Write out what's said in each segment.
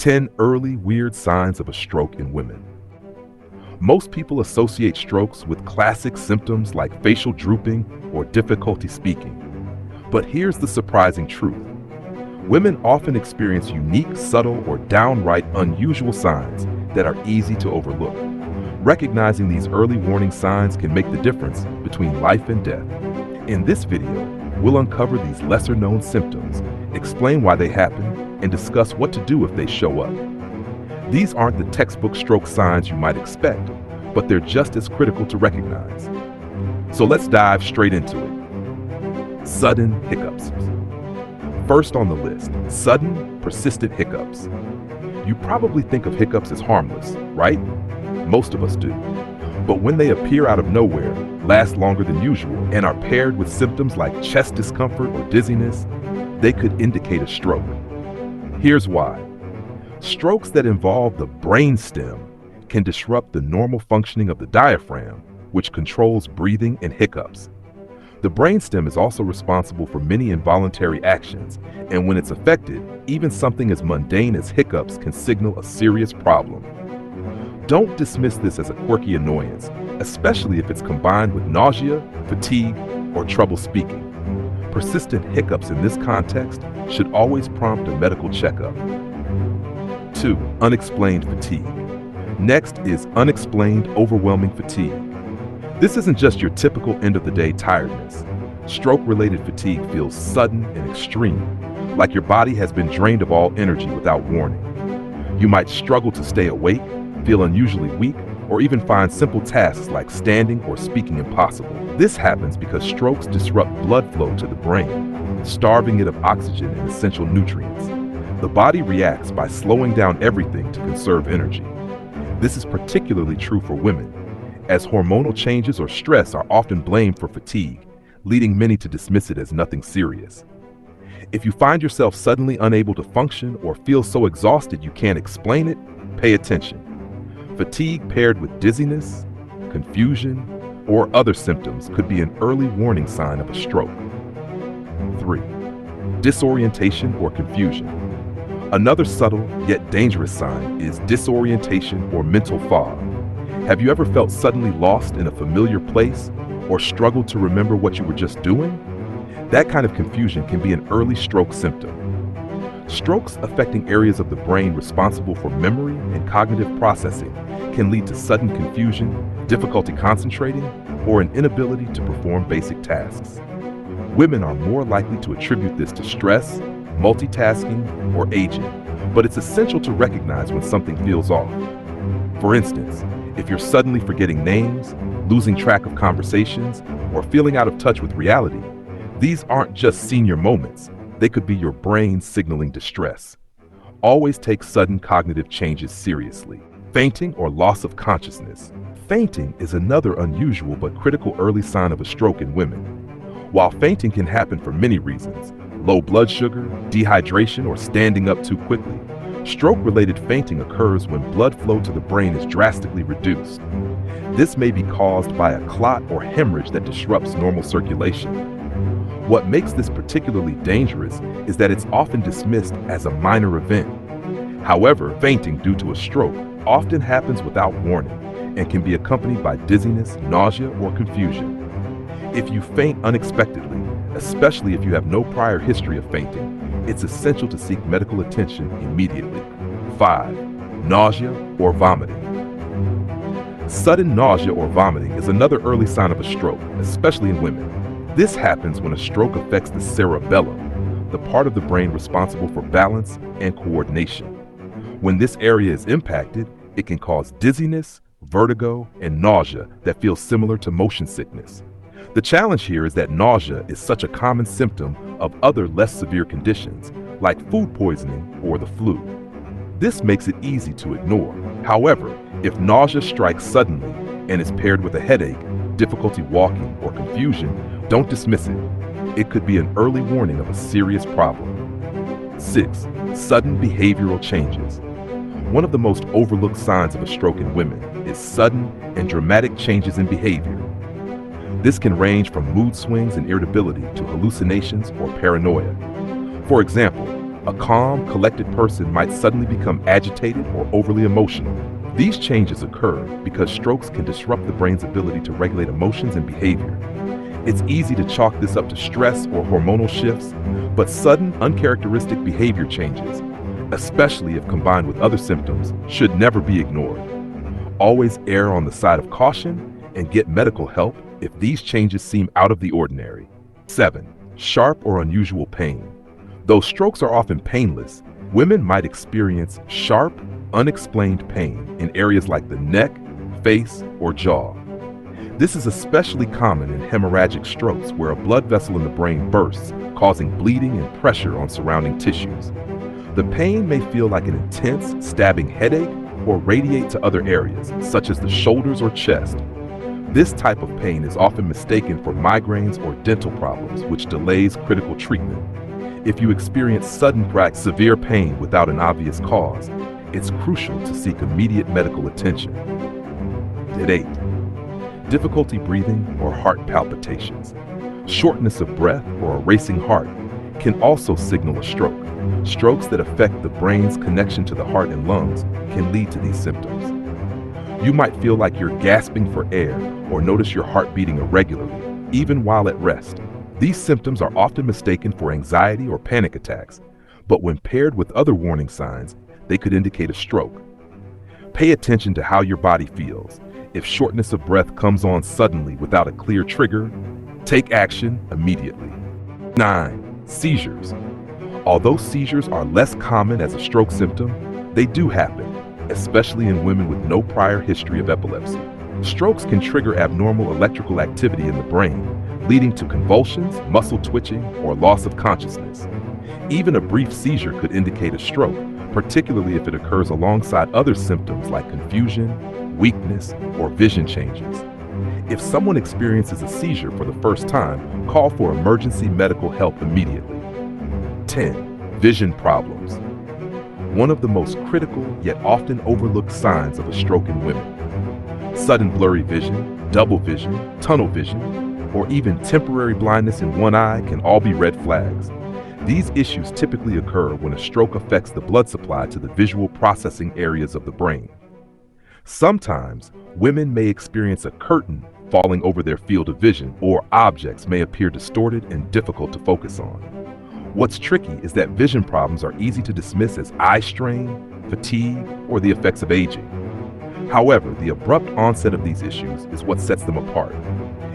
10 early weird signs of a stroke in women. Most people associate strokes with classic symptoms like facial drooping or difficulty speaking. But here's the surprising truth. Women often experience unique, subtle, or downright unusual signs that are easy to overlook. Recognizing these early warning signs can make the difference between life and death. In this video, we'll uncover these lesser-known symptoms, explain why they happen, and discuss what to do if they show up. These aren't the textbook stroke signs you might expect, but they're just as critical to recognize. So let's dive straight into it. Sudden hiccups. First on the list, sudden, persistent hiccups. You probably think of hiccups as harmless, right? Most of us do. But when they appear out of nowhere, last longer than usual, and are paired with symptoms like chest discomfort or dizziness, they could indicate a stroke. Here's why. Strokes that involve the brainstem can disrupt the normal functioning of the diaphragm, which controls breathing and hiccups. The brainstem is also responsible for many involuntary actions, and when it's affected, even something as mundane as hiccups can signal a serious problem. Don't dismiss this as a quirky annoyance, especially if it's combined with nausea, fatigue, or trouble speaking. Persistent hiccups in this context should always prompt a medical checkup. 2. Unexplained fatigue. Next is unexplained overwhelming fatigue. This isn't just your typical end-of-the-day tiredness. Stroke-related fatigue feels sudden and extreme, like your body has been drained of all energy without warning. You might struggle to stay awake, feel unusually weak, or even find simple tasks like standing or speaking impossible. This happens because strokes disrupt blood flow to the brain, starving it of oxygen and essential nutrients. The body reacts by slowing down everything to conserve energy. This is particularly true for women, as hormonal changes or stress are often blamed for fatigue, leading many to dismiss it as nothing serious. If you find yourself suddenly unable to function or feel so exhausted you can't explain it, pay attention. Fatigue paired with dizziness, confusion, or other symptoms could be an early warning sign of a stroke. 3. Disorientation or confusion. Another subtle yet dangerous sign is disorientation or mental fog. Have you ever felt suddenly lost in a familiar place or struggled to remember what you were just doing? That kind of confusion can be an early stroke symptom. Strokes affecting areas of the brain responsible for memory and cognitive processing can lead to sudden confusion, difficulty concentrating, or an inability to perform basic tasks. Women are more likely to attribute this to stress, multitasking, or aging, but it's essential to recognize when something feels off. For instance, if you're suddenly forgetting names, losing track of conversations, or feeling out of touch with reality, these aren't just senior moments. They could be your brain signaling distress. Always take sudden cognitive changes seriously. Fainting or loss of consciousness. Fainting is another unusual but critical early sign of a stroke in women. While fainting can happen for many reasons, low blood sugar, dehydration, or standing up too quickly, stroke-related fainting occurs when blood flow to the brain is drastically reduced. This may be caused by a clot or hemorrhage that disrupts normal circulation. What makes this particularly dangerous is that it's often dismissed as a minor event. However, fainting due to a stroke often happens without warning and can be accompanied by dizziness, nausea, or confusion. If you faint unexpectedly, especially if you have no prior history of fainting, it's essential to seek medical attention immediately. 5. Nausea or vomiting. Sudden nausea or vomiting is another early sign of a stroke, especially in women. This happens when a stroke affects the cerebellum, the part of the brain responsible for balance and coordination. When this area is impacted, it can cause dizziness, vertigo, and nausea that feels similar to motion sickness. The challenge here is that nausea is such a common symptom of other less severe conditions, like food poisoning or the flu. This makes it easy to ignore. However, if nausea strikes suddenly and is paired with a headache, difficulty walking, or confusion, don't dismiss it. It could be an early warning of a serious problem. 6. Sudden behavioral changes. One of the most overlooked signs of a stroke in women is sudden and dramatic changes in behavior. This can range from mood swings and irritability to hallucinations or paranoia. For example, A calm, collected person might suddenly become agitated or overly emotional. These changes occur because strokes can disrupt the brain's ability to regulate emotions and behavior. It's easy to chalk this up to stress or hormonal shifts, but sudden, uncharacteristic behavior changes, especially if combined with other symptoms, should never be ignored. Always err on the side of caution and get medical help if these changes seem out of the ordinary. 7. Sharp or unusual pain. Though strokes are often painless, women might experience sharp, unexplained pain in areas like the neck, face, or jaw. This is especially common in hemorrhagic strokes where a blood vessel in the brain bursts, causing bleeding and pressure on surrounding tissues. The pain may feel like an intense, stabbing headache or radiate to other areas, such as the shoulders or chest. This type of pain is often mistaken for migraines or dental problems, which delays critical treatment. If you experience sudden severe pain without an obvious cause, it's crucial to seek immediate medical attention. 8. Difficulty breathing or heart palpitations. Shortness of breath or a racing heart can also signal a stroke. Strokes that affect the brain's connection to the heart and lungs can lead to these symptoms. You might feel like you're gasping for air or notice your heart beating irregularly, even while at rest. These symptoms are often mistaken for anxiety or panic attacks, but when paired with other warning signs, they could indicate a stroke. Pay attention to how your body feels. If shortness of breath comes on suddenly without a clear trigger, take action immediately. 9. Seizures. Although seizures are less common as a stroke symptom, they do happen, especially in women with no prior history of epilepsy. Strokes can trigger abnormal electrical activity in the brain, leading to convulsions, muscle twitching, or loss of consciousness. Even a brief seizure could indicate a stroke, particularly if it occurs alongside other symptoms like confusion, weakness, or vision changes. If someone experiences a seizure for the first time, call for emergency medical help immediately. 10. Vision problems. One of the most critical yet often overlooked signs of a stroke in women. Sudden blurry vision, double vision, tunnel vision, or even temporary blindness in one eye can all be red flags. These issues typically occur when a stroke affects the blood supply to the visual processing areas of the brain. Sometimes, women may experience a curtain falling over their field of vision, or objects may appear distorted and difficult to focus on. What's tricky is that vision problems are easy to dismiss as eye strain, fatigue, or the effects of aging. However, the abrupt onset of these issues is what sets them apart.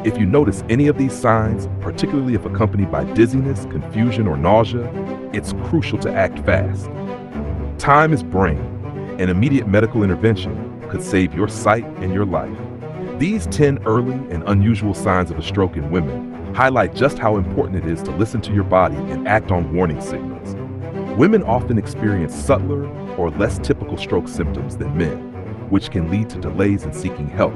If you notice any of these signs, particularly if accompanied by dizziness, confusion, or nausea, it's crucial to act fast. Time is brain, and immediate medical intervention could save your sight and your life. These 10 early and unusual signs of a stroke in women highlight just how important it is to listen to your body and act on warning signals. Women often experience subtler or less typical stroke symptoms than men, which can lead to delays in seeking help.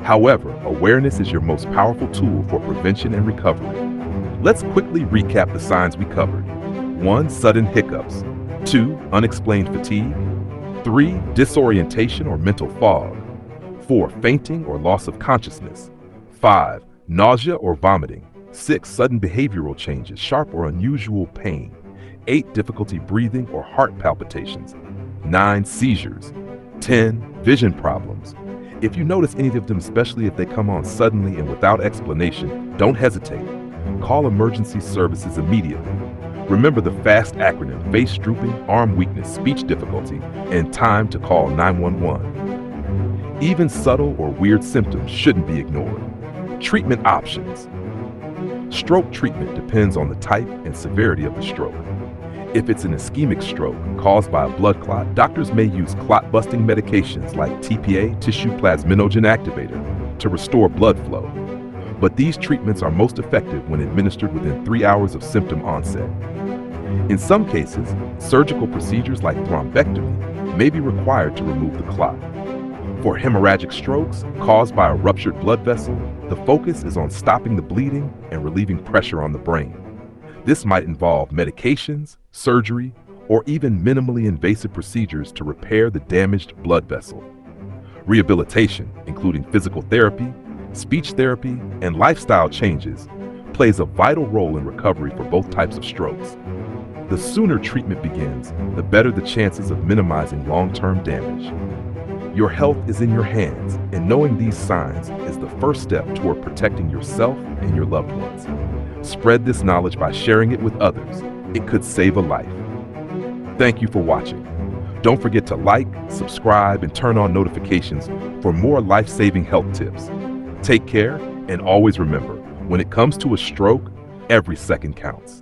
However, awareness is your most powerful tool for prevention and recovery. Let's quickly recap the signs we covered. 1. Sudden hiccups. 2. Unexplained fatigue. 3. Disorientation or mental fog. 4. Fainting or loss of consciousness. 5. Nausea or vomiting. 6. Sudden behavioral changes, sharp or unusual pain. 8. Difficulty breathing or heart palpitations. 9. Seizures. 10. Vision problems. If you notice any of them, especially if they come on suddenly and without explanation, don't hesitate. Call emergency services immediately. Remember the FAST acronym: face drooping, arm weakness, speech difficulty, and time to call 911. Even subtle or weird symptoms shouldn't be ignored. Treatment options. Stroke treatment depends on the type and severity of the stroke. If it's an ischemic stroke caused by a blood clot, doctors may use clot-busting medications like TPA, tissue plasminogen activator, to restore blood flow. But these treatments are most effective when administered within 3 hours of symptom onset. In some cases, surgical procedures like thrombectomy may be required to remove the clot. For hemorrhagic strokes caused by a ruptured blood vessel, the focus is on stopping the bleeding and relieving pressure on the brain. This might involve medications, surgery, or even minimally invasive procedures to repair the damaged blood vessel. Rehabilitation, including physical therapy, speech therapy, and lifestyle changes, plays a vital role in recovery for both types of strokes. The sooner treatment begins, the better the chances of minimizing long-term damage. Your health is in your hands, and knowing these signs is the first step toward protecting yourself and your loved ones. Spread this knowledge by sharing it with others. It could save a life. Thank you for watching. Don't forget to like, subscribe, and turn on notifications for more life-saving health tips. Take care, and always remember, when it comes to a stroke, every second counts.